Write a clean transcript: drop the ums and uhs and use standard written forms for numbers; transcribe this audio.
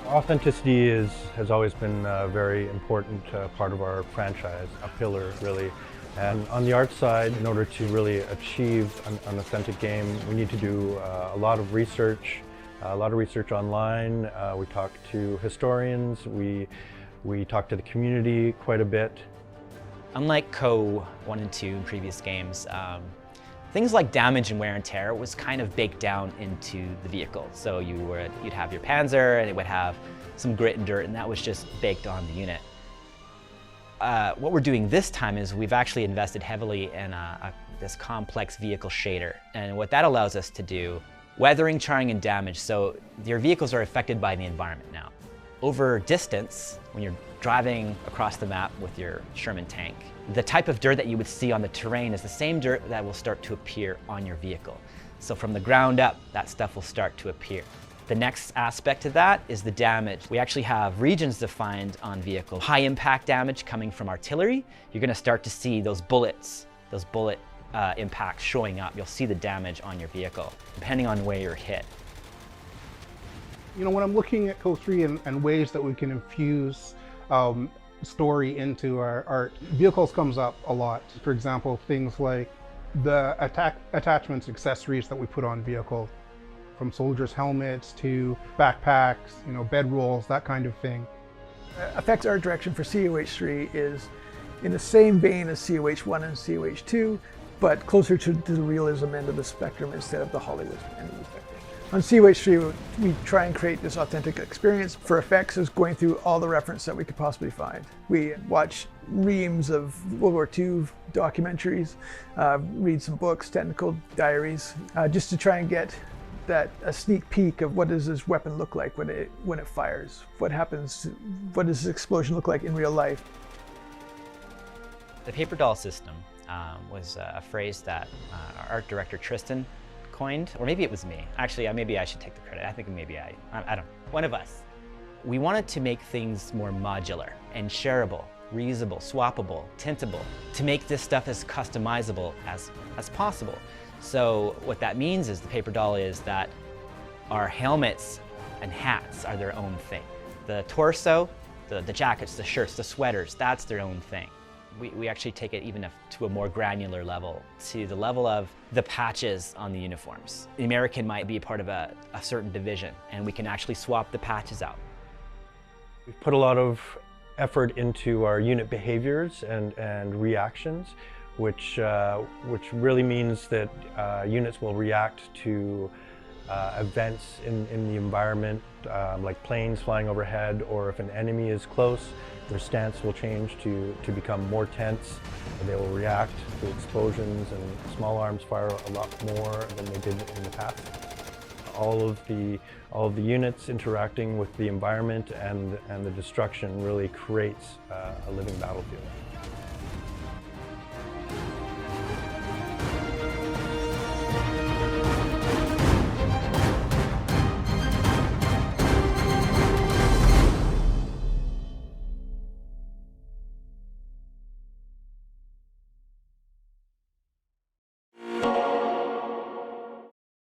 Authenticity has always been a very important part of our franchise, a pillar really. And on the art side, in order to really achieve an authentic game, we need to do a lot of research online. We talk to historians, we talk to the community quite a bit. Unlike Co. 1 and 2 in previous games, things like damage and wear and tear was kind of baked down into the vehicle. So you'd have your Panzer and it would have some grit and dirt, and that was just baked on the unit. What we're doing this time is we've actually invested heavily in this complex vehicle shader. And what that allows us to do, weathering, charring, and damage. So your vehicles are affected by the environment now. Over distance, when you're driving across the map with your Sherman tank, the type of dirt that you would see on the terrain is the same dirt that will start to appear on your vehicle. So from the ground up, that stuff will start to appear. The next aspect of that is the damage. We actually have regions defined on vehicles. High impact damage coming from artillery. You're going to start to see those bullet impacts showing up. You'll see the damage on your vehicle, depending on where you're hit. You know, when I'm looking at Co3 and ways that we can infuse story into our art, vehicles comes up a lot. For example, things like the attachments, accessories that we put on vehicles, from soldiers' helmets to backpacks, you know, bedrolls, that kind of thing. Effects art direction for COH3 is in the same vein as COH1 and COH2, but closer to the realism end of the spectrum instead of the Hollywood end of the spectrum. On COH3, we try and create this authentic experience. For effects, is going through all the reference that we could possibly find. We watch reams of World War II documentaries, read some books, technical diaries, just to try and get a sneak peek of what does this weapon look like when it fires? What happens? What does this explosion look like in real life? The paper doll system was a phrase that our art director Tristan coined, or maybe it was me. Actually, maybe I should take the credit. I think maybe I don't know, one of us. We wanted to make things more modular and shareable, reusable, swappable, tintable, to make this stuff as customizable as possible. So what that means is the paper doll is that our helmets and hats are their own thing. The torso, the jackets, the shirts, the sweaters, that's their own thing. We actually take it even to a more granular level, to the level of the patches on the uniforms. The American might be part of a certain division, and we can actually swap the patches out. We've put a lot of effort into our unit behaviors and reactions, which really means that units will react to events in the environment, like planes flying overhead, or if an enemy is close, their stance will change to become more tense. They will react to explosions, and small arms fire a lot more than they did in the past. All of the units interacting with the environment and the destruction really creates a living battlefield.